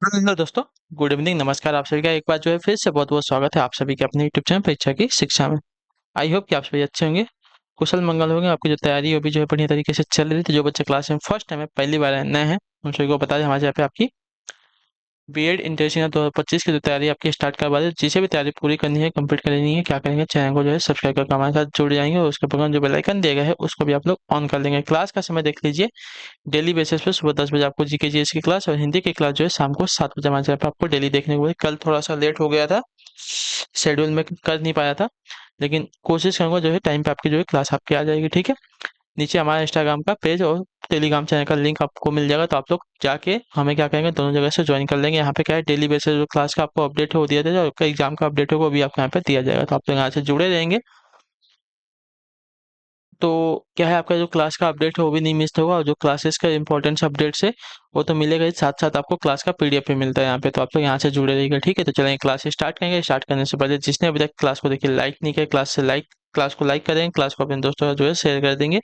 Hello दोस्तों। Good evening, नमस्कार। आप सभी का एक बार जो है फिर से बहुत बहुत स्वागत है आप सभी के अपने यूट्यूब चैनल परीक्षा की शिक्षा में। आई होप कि आप सभी अच्छे होंगे, कुशल मंगल होंगे। आपकी जो तैयारी है वो भी जो है बढ़िया तरीके से चल रही थी। जो बच्चे क्लास में फर्स्ट टाइम है, पहली बार नए हैं, उन सभी को बता दें हमारे यहाँ पे आपकी बीएड इंटर्नशिप 2025 की जो तैयारी आपकी स्टार्ट करवा दें। जिसे भी तैयारी पूरी करनी है, कंप्लीट करनी है, क्या करेंगे, चैनल को जो है सब्सक्राइब करके हमारे साथ जुड़ जाएंगे और उसके बगल में जो बेल आइकन दिया गया है उसको भी आप लोग ऑन कर लेंगे। क्लास का समय देख लीजिए, डेली बेसिस पे सुबह 10 बजे आपको जीके जीएस की क्लास और हिंदी की क्लास जो है शाम को 7 बजे हमारे चैनल पे आपको डेली देखने को मिलेगी। कल थोड़ा सा लेट हो गया था, शेड्यूल में कर नहीं पाया था, लेकिन कोशिश करूंगा जो है टाइम पे आपकी जो है क्लास आपकी आ जाएगी। ठीक है, नीचे हमारा इंस्टाग्राम का पेज और टेलीग्राम चैनल का लिंक आपको मिल जाएगा, तो आप लोग जाके हमें क्या करेंगे, दोनों जगह से ज्वाइन कर लेंगे। यहाँ पे क्या है, डेली बेसिस जो क्लास का आपको अपडेट है वो दिया जाएगा और आपका एग्जाम का अपडेट है वो भी आपको यहाँ पे दिया जाएगा, तो आप लोग यहाँ से जुड़े रहेंगे। तो क्या है, आपका जो क्लास का अपडेट है वो भी नहीं मिस होगा और जो क्लासेस का इंपॉर्टेंट अपडेट्स है वो तो मिलेगा ही, साथ साथ आपको क्लास का पीडीएफ भी मिलता है यहाँ पे, तो आप लोग यहाँ से जुड़े रहिएगा। ठीक है, तो चलेंगे क्लास स्टार्ट करेंगे। स्टार्ट करने से पहले जिसने अभी तक क्लास को देखिए लाइक नहीं किया, क्लास को लाइक करेंगे, क्लास को अपने दोस्तों का जो है शेयर कर देंगे।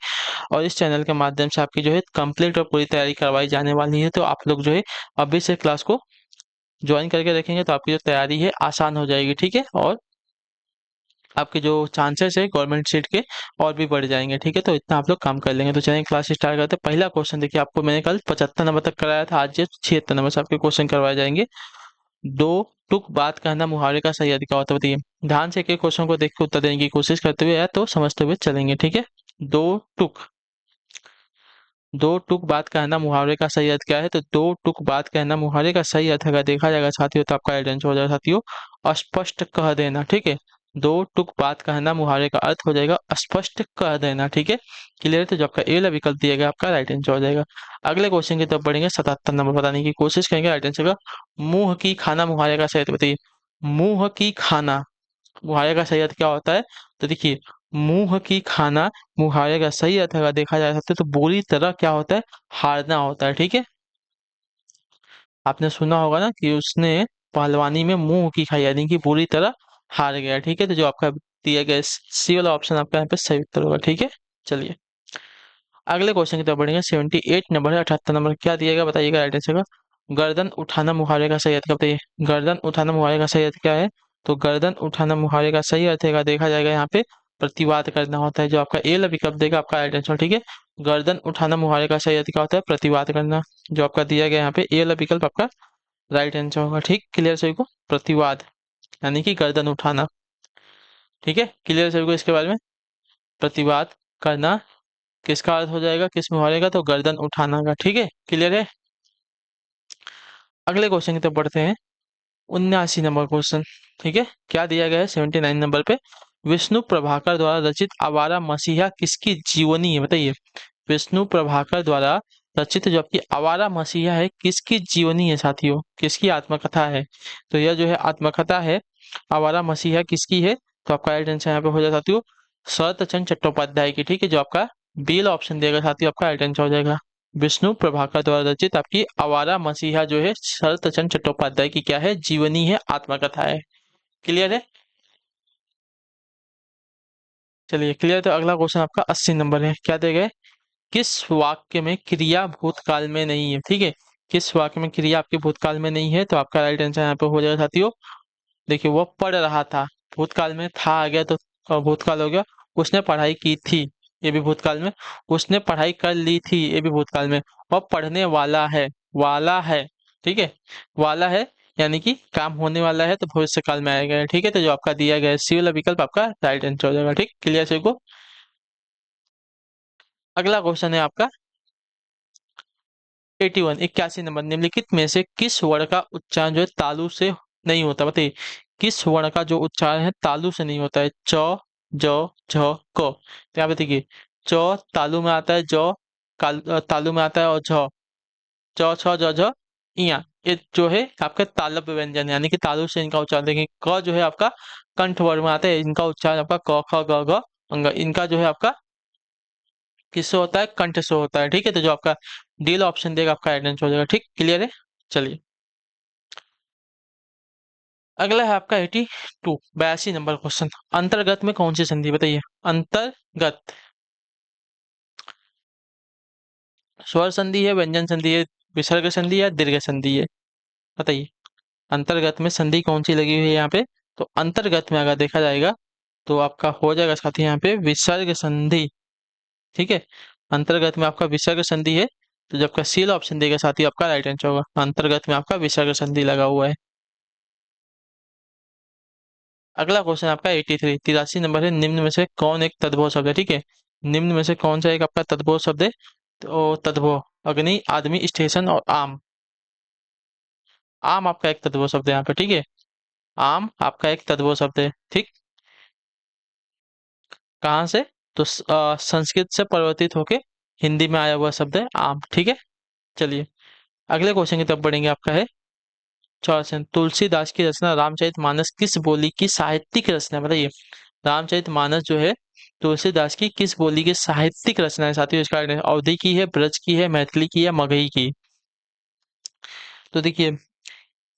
और इस चैनल के माध्यम से आपकी जो है कंप्लीट और पूरी तैयारी करवाई जाने वाली है, तो आप लोग जो है अभी से क्लास को ज्वाइन करके रखेंगे तो आपकी जो तैयारी है आसान हो जाएगी। ठीक है, और आपके जो चांसेस है गवर्नमेंट सीट के और भी बढ़ जाएंगे। ठीक है, तो इतना आप लोग काम कर लेंगे। तो चलिए क्लास स्टार्ट करते हैं। पहला क्वेश्चन देखिए, आपको मैंने कल 75 नंबर तक कराया था, आज ये 76 नंबर से आपके क्वेश्चन करवाए जाएंगे। दो टुक बात कहना मुहावरे का सही अर्थ क्या होता है, बताइए। ध्यान से एक एक क्वेश्चन को देख के उत्तर देने की कोशिश करते हुए या तो समझते हुए चलेंगे। ठीक है, दो टुक दो टुक बात कहना मुहावरे का सही अर्थ क्या है, तो दो टुक बात कहना मुहावरे का सही अर्थ अगर देखा जाएगा साथियों, तो आपका आइडेंटिटी हो जाएगा साथियों, स्पष्ट कह देना। ठीक है, दो टुक बात कहना मुहावरे का अर्थ हो जाएगा स्पष्ट कह देना। ठीक है, क्लियर। तो जो आपका ए वाला विकल्प दिया गया आपका राइट आंसर हो जाएगा। अगले क्वेश्चन की तरफ बढ़ेंगे, 77 नंबर बताने की कोशिश करेंगे राइट आंसर का। मुंह की खाना मुहावरे का सही अर्थ बताइए। मुंह की खाना मुहावरे का सही अर्थ क्या होता है, तो देखिए, मुंह की खाना मुहावरे का सही अर्थ अगर देखा जा सकता है तो बुरी तरह क्या होता है, हारना होता है। ठीक है, आपने सुना होगा ना कि उसने पहलवानी में मुंह की खाई, यानी कि बुरी तरह हार गया। ठीक है, तो जो आपका दिया गया सी वाला ऑप्शन आपका यहाँ पे सही उत्तर होगा। ठीक है, चलिए अगले क्वेश्चन की तरफ बढ़ेंगे। 78 नंबर है, 78 नंबर क्या दिया गया बताइएगा राइट आंसर का। गर्दन उठाना मुहावरे का सही अर्थ क्या बताइए। गर्दन उठाना मुहावरे का सही अर्थ क्या है, तो गर्दन उठाना मुहावरे का सही अर्थ है देखा जाएगा यहाँ पे प्रतिवाद करना होता है। जो आपका ए वाला विकल्प देगा आपका राइट आंसर। ठीक है, गर्दन उठाना मुहावरे का सही अर्थ क्या होता है, प्रतिवाद करना। जो आपका दिया गया यहाँ पे ए वाला विकल्प आपका राइट आंसर होगा। ठीक, क्लियर सभी को, प्रतिवाद यानी कि गर्दन उठाना। ठीक है, क्लियर सभी को इसके बारे में। प्रतिवाद करना किसका अर्थ हो जाएगा, किस मुहावरे का, तो गर्दन उठाना का। ठीक है, क्लियर है। अगले क्वेश्चन की तरफ बढ़ते हैं, 79 नंबर क्वेश्चन। ठीक है, क्या दिया गया है 79 नंबर पे। विष्णु प्रभाकर द्वारा रचित आवारा मसीहा किसकी जीवनी है बताइए। विष्णु प्रभाकर द्वारा रचित जो आपकी आवारा मसीहा है किसकी जीवनी है साथियों, किसकी आत्मकथा है, तो यह जो है आत्मकथा है आवारा मसीहा किसकी है, तो आपका राइट आंसर यहाँ पे हो जाएगा साथियों शरत चंद्र चट्टोपाध्याय की। ठीक है, जो आपका बेल ऑप्शन देगा साथियों आपका राइट आंसर हो जाएगा। विष्णु प्रभाकर द्वारा रचित आपकी आवारा मसीहा जो है शरत चंद्र चट्टोपाध्याय की क्या है, जीवनी है, आत्मकथा है। क्लियर है, चलिए क्लियर। तो अगला क्वेश्चन आपका 80 नंबर है, क्या दिया गया है, किस वाक्य में क्रिया भूतकाल में नहीं है। ठीक है, किस वाक्य में क्रिया आपके भूतकाल में नहीं है, तो आपका राइट आंसर यहाँ पे हो जाएगा साथियों। देखिए, वो पढ़ रहा था, भूतकाल में था आ गया तो भूतकाल हो गया। उसने पढ़ाई की थी, ये भी भूतकाल में। उसने पढ़ाई कर ली थी, ये भी भूतकाल में। और पढ़ने वाला है, वाला है। ठीक है, वाला है यानी कि काम होने वाला है, तो भविष्य काल में आएगा। ठीक है, तो जो आपका दिया गया है सी वाला विकल्प आपका राइट आंसर हो जाएगा। ठीक, क्लियर से को। अगला क्वेश्चन है आपका 81, 81 नंबर, निम्नलिखित में से किस वर्ण का उच्चारण जो है तालु से नहीं होता बताइए। किस वर्ण का जो उच्चारण है तालु से नहीं होता है, च, ज, झ, क। तो यहाँ पे देखिए, च तालु में आता है, तालु में आता है, और झ, च, छ, ज, झ, इया, ये जो है आपका तालव्य व्यंजन है, यानी कि तालु से इनका उच्चारण देखेंगे। क जो है आपका कंठ वर्ण में आता है, इनका उच्चारण आपका क, ख, ग, घ, अंग, इनका जो है आपका किससे होता है, कंठ से होता है। ठीक है, तो जो आपका डील ऑप्शन देगा आपका राइट आंसर हो जाएगा। ठीक, क्लियर है, चलिए अगला है आपका 82, 82 नंबर क्वेश्चन। अंतर्गत में कौन सी संधि बताइए। अंतर्गत स्वर संधि है, व्यंजन संधि है, विसर्ग संधि है, दीर्घ संधि है। बताइए, अंतर्गत में संधि कौन सी लगी हुई है यहाँ पे? तो अंतर्गत में अगर देखा जाएगा तो आपका हो जाएगा साथी यहाँ पे विसर्ग संधि। ठीक है, अंतर्गत में आपका विसर्ग संधि है, तो जब का सील ऑप्शन देगा साथी आपका राइट आंसर होगा, अंतर्गत में आपका विसर्ग संधि लगा हुआ है। अगला क्वेश्चन आपका 83 83 नंबर है, निम्न में से कौन एक तद्भव शब्द है? ठीक है, निम्न में से कौन सा एक आपका तद्भव शब्द है? तो तद्भव, अग्नि, आदमी, स्टेशन और आम। आम आपका एक तद्भव शब्द है यहाँ पे। ठीक है, आम आपका एक तद्भव शब्द है। ठीक, कहाँ से? तो संस्कृत से परिवर्तित होके हिंदी में आया हुआ शब्द है आम। ठीक है, चलिए अगले क्वेश्चन की तरफ बढ़ेंगे। आपका है 84, तुलसीदास की रचना रामचरितमानस किस बोली की साहित्यिक रचना है? बताइए, रामचरितमानस जो है तुलसीदास की किस बोली की साहित्यिक रचना है साथियों? इसका अवधी की है, ब्रज की है, मैथिली की है, मगही की? तो देखिए,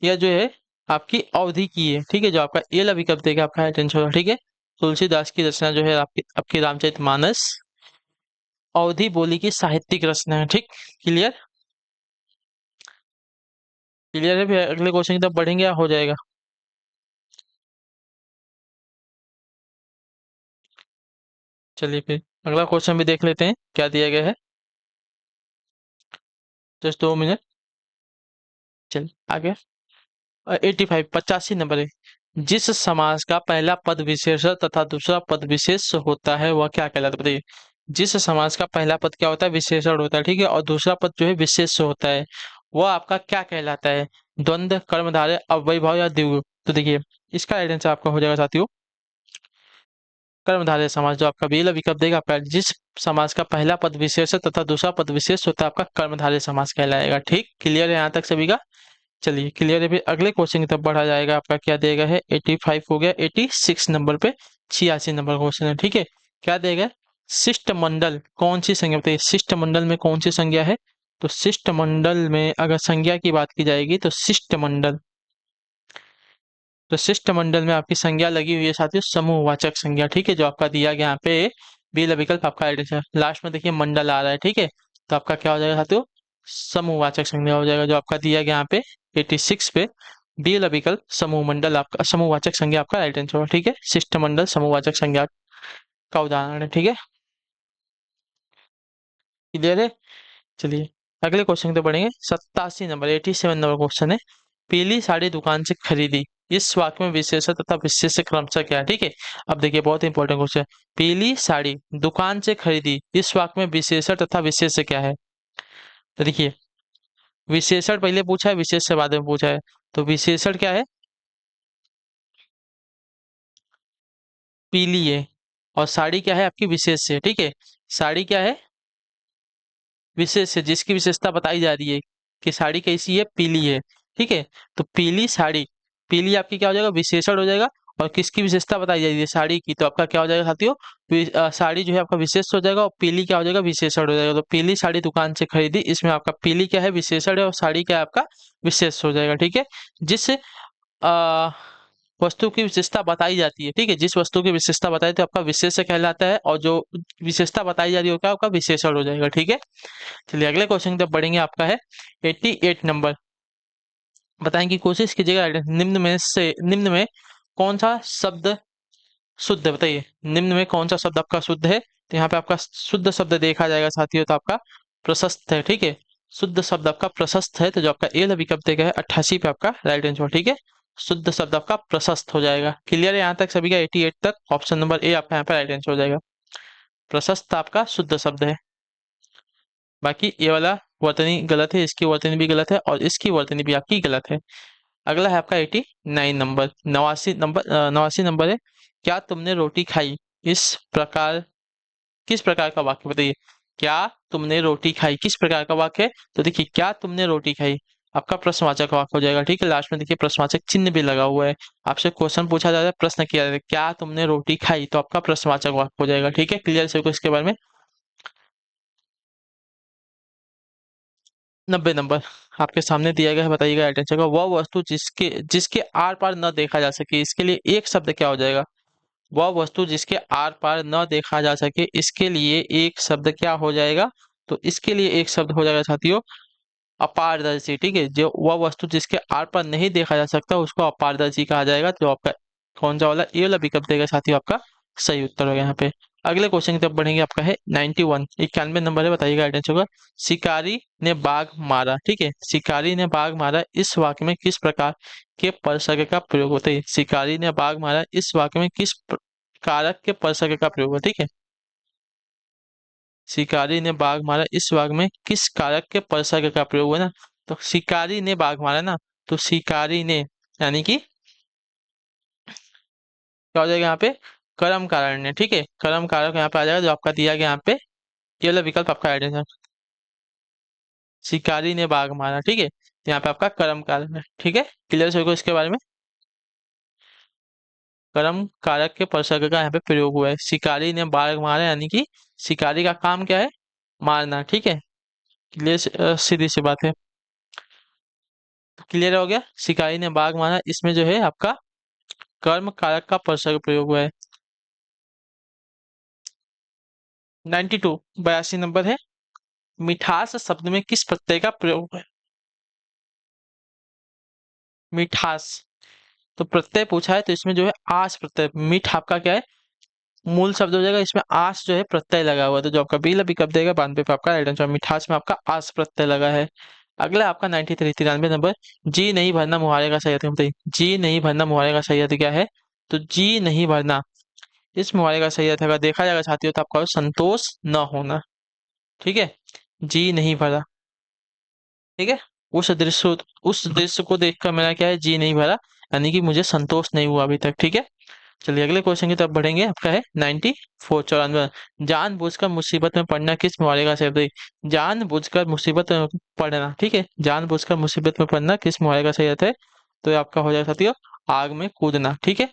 यह जो है आपकी अवधि की है। ठीक है, जो आपका ये विकल्प देगा आपका अटेंशन होगा। ठीक है, तुलसीदास की रचना जो है आपकी आपकी रामचरितमानस अवधि बोली की साहित्यिक रचना है। ठीक, क्लियर? क्लियर है? फिर अगले क्वेश्चन की तरफ बढ़ेंगे या हो जाएगा? चलिए फिर अगला क्वेश्चन भी देख लेते हैं क्या दिया गया है। Just 2 minute. चलिए आगे। 85 85 नंबर है, जिस समास का पहला पद विशेषण तथा दूसरा पद विशेष होता है वह क्या कहलाता है? बताइए, जिस समास का पहला पद क्या होता है? विशेषण होता है। ठीक है, और दूसरा पद जो है विशेष होता है, वह आपका क्या कहलाता है? द्वंद्व, कर्मधारय, अव्ययीभाव या द्विगु? तो देखिए, इसका राइट आंसर आपका हो जाएगा साथियों कर्मधारय समास। जो आपका बेल विकल्प देगा आपका, जिस समास का पहला पद विशेष तथा दूसरा पद विशेष होता है आपका कर्मधारय समास कहलाएगा। ठीक, क्लियर है यहाँ तक सभी का? चलिए क्लियर है, फिर अगले क्वेश्चन की तरफ बढ़ा जाएगा। आपका क्या देगा है? 85 हो गया, 86 नंबर पे 86 नंबर क्वेश्चन है। ठीक है, क्या देगा? शिष्टमंडल कौन सी संज्ञा? बताइए, शिष्टमंडल में कौन सी संज्ञा है? तो शिष्टमंडल में अगर संज्ञा की बात की जाएगी तो शिष्टमंडल, तो शिष्टमंडल में आपकी संज्ञा लगी हुई है साथियों समूहवाचक संज्ञा। ठीक है, जो आपका दिया गया यहाँ पे बी विकल्प आपका आइडेंटिफाई लास्ट में देखिए मंडल आ रहा है। ठीक है, तो आपका क्या हो जाएगा साथियों? समूहवाचक संज्ञा हो जाएगा, जो आपका दिया गया यहाँ पे 86 पे बी विकल्प समूह मंडल आपका समूहवाचक संज्ञा आपका राइट आंसर होगा। ठीक है, शिष्टमंडल समूहवाचक संज्ञा का उदाहरण है। ठीक है, क्लियर है? चलिए अगले क्वेश्चन पे बढ़ेंगे। 87 नंबर क्वेश्चन है, पीली साड़ी दुकान से खरीदी, इस वाक्य में विशेषण तथा विशेष्य क्रमशः क्या है? ठीक है, अब देखिए बहुत इंपॉर्टेंट क्वेश्चन है, पीली साड़ी दुकान से खरीदी, इस वाक्य में विशेषण तथा विशेष्य क्या है? तो देखिए, विशेषण पहले पूछा है, विशेष्य बाद में पूछा है। तो विशेषण क्या है? पीली है, और साड़ी क्या है आपकी? विशेष्य। ठीक है, साड़ी क्या है? विशेष है, जिसकी विशेषता बताई जा रही है कि साड़ी कैसी है? पीली है। ठीक है, तो पीली साड़ी, पीली आपकी क्या हो जाएगा? विशेषण हो जाएगा, और किसकी विशेषता बताई जा रही है? साड़ी की, तो आपका क्या हो जाएगा साथियों? साड़ी जो है आपका विशेष हो जाएगा, और पीली क्या हो जाएगा? विशेषण हो जाएगा। तो पीली साड़ी दुकान से खरीदी, इसमें आपका पीली क्या है? विशेषण है, और साड़ी क्या है आपका? विशेष हो जाएगा। ठीक है, जिस आ, वस्तु की विशेषता बताई जाती है, ठीक है, जिस वस्तु की विशेषता बताई तो आपका विशेष्य कहलाता है, और जो विशेषता बताई जा रही है क्या आपका? विशेषण हो जाएगा। ठीक है, चलिए अगले क्वेश्चन की तरफ बढ़ेंगे। आपका है 88 नंबर, बताएं की कोशिश कीजिएगा, निम्न में कौन सा शब्द शुद्ध है? बताइए, निम्न में कौन सा शब्द आपका शुद्ध है? तो यहाँ पे आपका शुद्ध शब्द देखा जाएगा साथियों, तो आपका प्रशस्त है। ठीक है, शुद्ध शब्द आपका प्रशस्त है, तो जो आपका ए विकल्प देगा है 88 पे आपका राइट आंसर। ठीक है, शुद्ध शब्द आपका प्रशस्त हो जाएगा। क्लियर है यहाँ तक सभी का? 88 तक ऑप्शन नंबर ए आपका यहाँ पे राइट आंसर हो जाएगा, प्रशस्त आपका शुद्ध शब्द है। बाकी ये वाला वर्तनी गलत है, इसकी वर्तनी भी गलत है, और इसकी वर्तनी भी आपकी गलत है। अगला है आपका 89 नंबर, 89 नंबर है, क्या तुमने रोटी खाई, इस प्रकार किस प्रकार का वाक्य? बताइए, क्या तुमने रोटी खाई किस प्रकार का वाक्य है? तो देखिए, क्या तुमने रोटी खाई आपका प्रश्नवाचक वाक्य हो जाएगा। ठीक है, लास्ट में देखिए प्रश्नवाचक चिन्ह भी लगा हुआ है, आपसे क्वेश्चन पूछा जा रहा है, प्रश्न किया जा रहा है, क्या तुमने रोटी खाई, तो आपका प्रश्नवाचक वाक्य हो जाएगा। ठीक है, क्लियर सबको इसके बारे में? 90 नंबर आपके सामने दिया गया है, बताइएगा अटेंशन का, वह वस्तु जिसके जिसके आर पार न देखा जा सके, इसके लिए एक शब्द क्या हो जाएगा? वह वस्तु जिसके आर पार न देखा जा सके, इसके लिए एक शब्द क्या हो जाएगा? तो इसके लिए एक शब्द हो जाएगा साथियों अपारदर्शी, ठीक है, जो वह वस्तु जिसके आर पर नहीं देखा जा सकता उसको अपारदर्शी कहा जाएगा। तो आपका कौन सा वाला, ये वाला विकल्प देगा साथियों आपका सही उत्तर होगा यहाँ पे। अगले क्वेश्चन की तरफ बढ़ेंगे, आपका है 91, 91 नंबर है, बताइएगा गाइडेंस होगा। शिकारी ने बाघ मारा, ठीक है, शिकारी ने बाघ मारा इस वाक्य में किस प्रकार के परसर्ग का प्रयोग होता है? शिकारी ने बाघ मारा इस वाक्य में किस कारक के परसर्ग का प्रयोग होता है? ठीक है, शिकारी ने बाघ मारा इस वाक्य में किस कारक के परसर्ग का प्रयोग हुआ ना, तो शिकारी ने बाघ मारा ना, तो शिकारी ने यानी कि क्या हो जाएगा यहाँ पे, कर्म कारण ने, ठीक है, कर्म कारक यहाँ पे आ जाएगा जो आपका दिया गया यहाँ पे, ये वाला विकल्प आपका आइडिया है। शिकारी ने बाघ मारा, ठीक है, तो यहाँ पे आपका कर्म कारक है, ठीक है, क्लियर सभी को इसके बारे में। कर्म कारक के परसर्ग का यहाँ पे प्रयोग हुआ है, शिकारी ने बाघ मारा यानी कि शिकारी का काम क्या है, मारना, ठीक है, क्लियर, सीधी सी बात है। क्लियर हो गया, शिकारी ने बाघ मारा इसमें जो है आपका कर्म कारक का परसर्ग प्रयोग हुआ है। 92, 82 नंबर है, मिठास शब्द में किस प्रत्यय का प्रयोग हुआ है? मिठास, तो प्रत्यय पूछा है तो इसमें जो है आस प्रत्यय, मीठ आपका क्या है, मूल शब्द हो जाएगा, इसमें आस जो है प्रत्यय लगा हुआ है, तो जो आपका बी विकल्प देगा 92 पे आपका राइट आंसर, मिठास में आपका आस प्रत्यय लगा है। अगला आपका 93, 93 नंबर, जी नहीं भरना मुहावरे का सही अर्थ बताइए। जी नहीं भरना मुहावरे का सही अर्थ क्या है? तो जी नहीं भरना इस मुहावरे का सही अर्थ अगर देखा जाएगा साथियों तो आपका संतोष न होना, ठीक है, जी नहीं भरा, ठीक है, उस दृश्य को देखकर मेरा क्या है, जी नहीं भरा, यानी कि मुझे संतोष नहीं हुआ अभी तक, ठीक है। चलिए अगले क्वेश्चन की तरफ बढ़ेंगे, आपका है 94, 94, जानबूझकर मुसीबत में पड़ना किस मुहावरे का शब्द है? जानबूझकर मुसीबत में पड़ना, ठीक है, जानबूझकर मुसीबत में पड़ना किस मुहावरे का सही अर्थ है? तो ये आपका हो जाएगा साथियों आग में कूदना, ठीक है,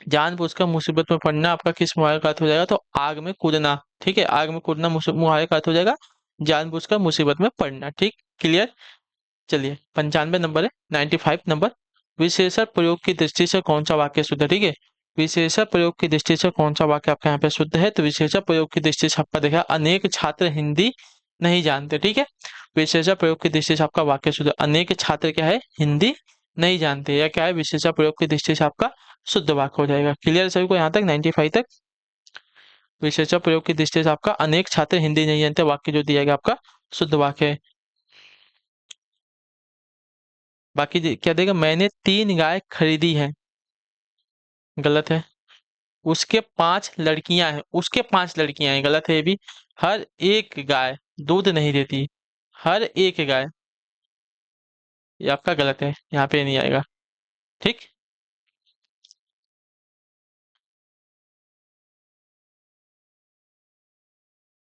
जानबूझकर मुसीबत में पड़ना आपका किस मुहावरे का अर्थ हो जाएगा? तो आग में कूदना, ठीक है, आग में कूदना मुहावरे का अर्थ हो जाएगा जानबूझकर मुसीबत में पड़ना, ठीक, क्लियर। चलिए 95 नंबर है, 95 नंबर, विशेषण प्रयोग की दृष्टि से कौन सा वाक्य शुद्ध है? ठीक है, विशेषण प्रयोग की दृष्टि से कौन सा वाक्य आपका यहाँ पे शुद्ध है? तो विशेषण प्रयोग की दृष्टि से आपका देखा अनेक छात्र हिंदी नहीं जानते, ठीक है, विशेषण प्रयोग की दृष्टि से आपका वाक्य शुद्ध, अनेक छात्र क्या है, हिंदी नहीं जानते, या क्या है, विशेषण प्रयोग की दृष्टि से आपका शुद्ध वाक्य हो जाएगा। क्लियर सभी को यहाँ तक 95 तक? विशेषण प्रयोग की दृष्टि से आपका अनेक छात्र हिंदी नहीं जानते वाक्य जो दिया गया आपका शुद्ध वाक्य है। बाकी क्या देगा, मैंने 3 गाय खरीदी है, गलत है, उसके 5 लड़कियां हैं, उसके 5 लड़कियां हैं, गलत है ये भी, हर एक गाय दूध नहीं देती, हर एक गाय, ये आपका गलत है, यहाँ पे नहीं आएगा, ठीक।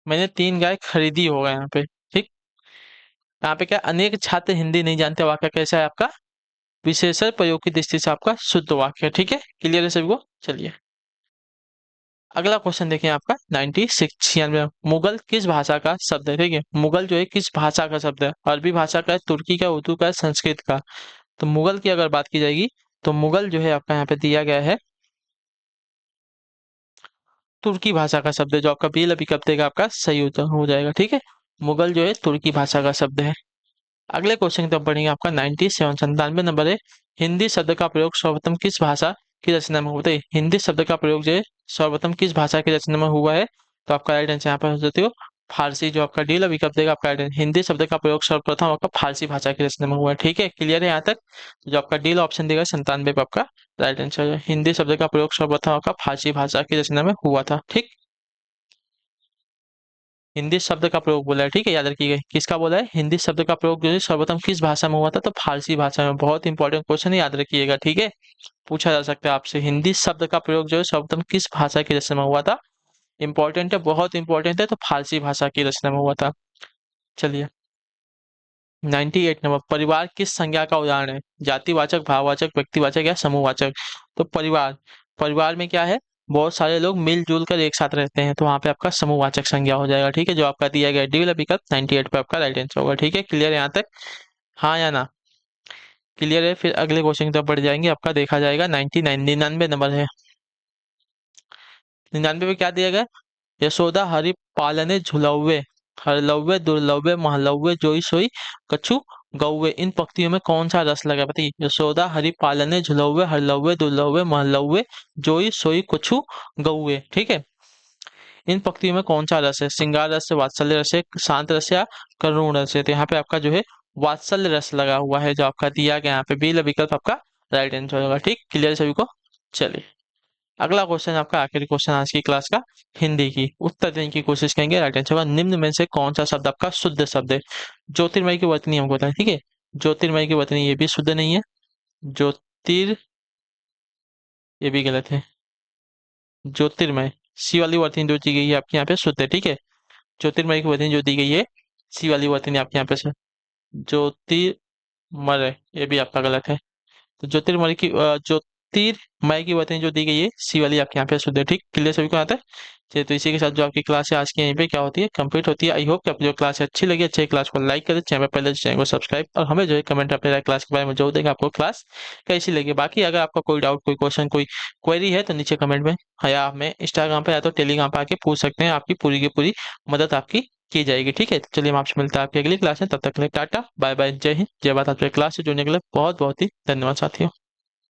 मैंने 3 गाय खरीदी होगा यहाँ पे, ठीक, यहाँ पे क्या अनेक छात्र हिंदी नहीं जानते वाक्य कैसा है आपका विशेषण प्रयोग की दृष्टि से आपका शुद्ध वाक्य, ठीक है, क्लियर है सभी को। चलिए अगला क्वेश्चन देखें आपका 96, 96, मुगल किस भाषा का शब्द है? ठीक है, मुगल जो है किस भाषा का शब्द है? अरबी भाषा का है, तुर्की का, उर्दू का है, संस्कृत का? तो मुगल की अगर बात की जाएगी तो मुगल जो है आपका यहाँ पे दिया गया है तुर्की भाषा का शब्द है, जो आपका बी विकल्प देगा आपका सही उत्तर हो जाएगा, ठीक है, मुगल जो है तुर्की भाषा का शब्द है। अगले क्वेश्चन की तरफ बढ़ेंगे, आपका 97, 97 नंबर है, हिंदी शब्द का प्रयोग सर्वप्रथम किस भाषा की रचना में होता है? हिंदी शब्द का प्रयोग जो है सर्वप्रथम किस भाषा की रचना में हुआ है? तो आपका राइट आंसर यहाँ पर हो जाते हो फारसी, जो आपका डी विकल्प देगा आपका राइट, हिंदी शब्द का प्रयोग सर्वप्रथम आपका फारसी भाषा की रचना में हुआ है, ठीक है, क्लियर है यहाँ तक? तो जो आपका डी ऑप्शन देगा 97 पे आपका राइट आंसर है, हिंदी शब्द का प्रयोग सर्वप्रथम आपका फारसी भाषा की रचना में हुआ था, ठीक, हिंदी शब्द का प्रयोग बोला है, ठीक है, याद रखिएगा किसका बोला है, हिंदी शब्द का प्रयोग जो है सर्वप्रथम किस भाषा में हुआ था? तो फारसी भाषा में, बहुत इंपॉर्टेंट क्वेश्चन है, याद रखिएगा, ठीक है, पूछा जा सकता है आपसे, हिंदी शब्द का प्रयोग जो है सर्वप्रथम किस भाषा की रचना में हुआ था? इंपॉर्टेंट है, बहुत इंपॉर्टेंट है, तो फारसी भाषा की रचना में हुआ था। चलिए 98 नंबर, परिवार किस संज्ञा का उदाहरण है? जातिवाचक, भाववाचक, व्यक्तिवाचक या समूहवाचक? तो परिवार, परिवार में क्या है, बहुत सारे लोग मिलजुल कर एक साथ रहते हैं, तो वहां पे आपका समूहवाचक संज्ञा हो जाएगा, ठीक है, जो आपका दिया गया डी वाला विकल्प 98 पे आपका राइट आंसर होगा, ठीक है, क्लियर है यहाँ तक, हाँ या ना? क्लियर है, फिर अगले क्वेश्चन की तरफ बढ़ जाएंगे, आपका देखा जाएगा 99, 99 नंबर है, 99 पे क्या दिया गया, यशोदा हरि पालने झुलौवे, हरलव्य दुर्लभ्य महलव्य जोई सोई कछु गौवे। इन पंक्तियों में कौन सा रस लगा है? बताइए। यशोदा हरि पालने झुलव्य हरलव्य दुर्लभ्य महलव्य जोई सोई कछु गौवे। ठीक है। इन पंक्तियों में कौन सा रस है? श्रृंगार रस है, वात्सल्य रस है, शांत रस या करुण रस है? तो यहाँ पे आपका जो है वात्सल्य रस लगा हुआ है, जो आपका दिया गया यहाँ पे बी विकल्प आपका राइट आंसर होगा। ठीक, क्लियर सभी को? चलिए अगला क्वेश्चन आपका आखिरी क्वेश्चन आज की क्लास का, हिंदी की उत्तर देने की कोशिश करेंगे। राइट आंसर होगा निम्न में से कौन सा शब्द आपका शुद्ध शब्द है? ज्योतिर्मय की वर्तनी हमको बताएं। ठीक है, ज्योतिर्मय की वर्तनी ये भी शुद्ध नहीं है। ज्योतिर ये भी गलत है। ज्योतिर्मय सी वाली वर्तनी जो दी गई है आपके यहाँ पे शुद्ध है। ठीक है, ज्योतिर्मय की वर्तनी जो दी गई है सी वाली वर्तनी आपके यहाँ पे से ज्योतिर्मय ये भी आपका गलत है। तो ज्योतिर्मय की वर्तनी जो दी गई है सी वाली आपके यहाँ पे शुद्ध है। ठीक, क्लियर सभी को आता है? चलिए तो इसी के साथ जो आपकी क्लास है आज की यहीं पे क्या होती है, कंप्लीट होती है। आई होप कि आपको जो क्लास है अच्छी लगी। अच्छी क्लास को लाइक करें, चैनल पहले चैनल को सब्सक्राइब, और हमें जो है कमेंट अपने राय क्लास के बारे में जो देगा आपको क्लास कैसी लगी। बाकी अगर आपका कोई डाउट, कोई क्वेश्चन, कोई क्वेरी है तो नीचे कमेंट में या हमें इंस्टाग्राम पे या तो टेलीग्राम पे आके पूछ सकते हैं। आपकी पूरी की पूरी मदद आपकी की जाएगी। ठीक है, तो चलिए हम आपसे मिलते हैं आपकी अगली क्लास में। तब तक के लिए टाटा बाय बाय, जय हिंद जय भारत। आपके क्लास से जुड़ने के लिए बहुत बहुत ही धन्यवाद साथियों।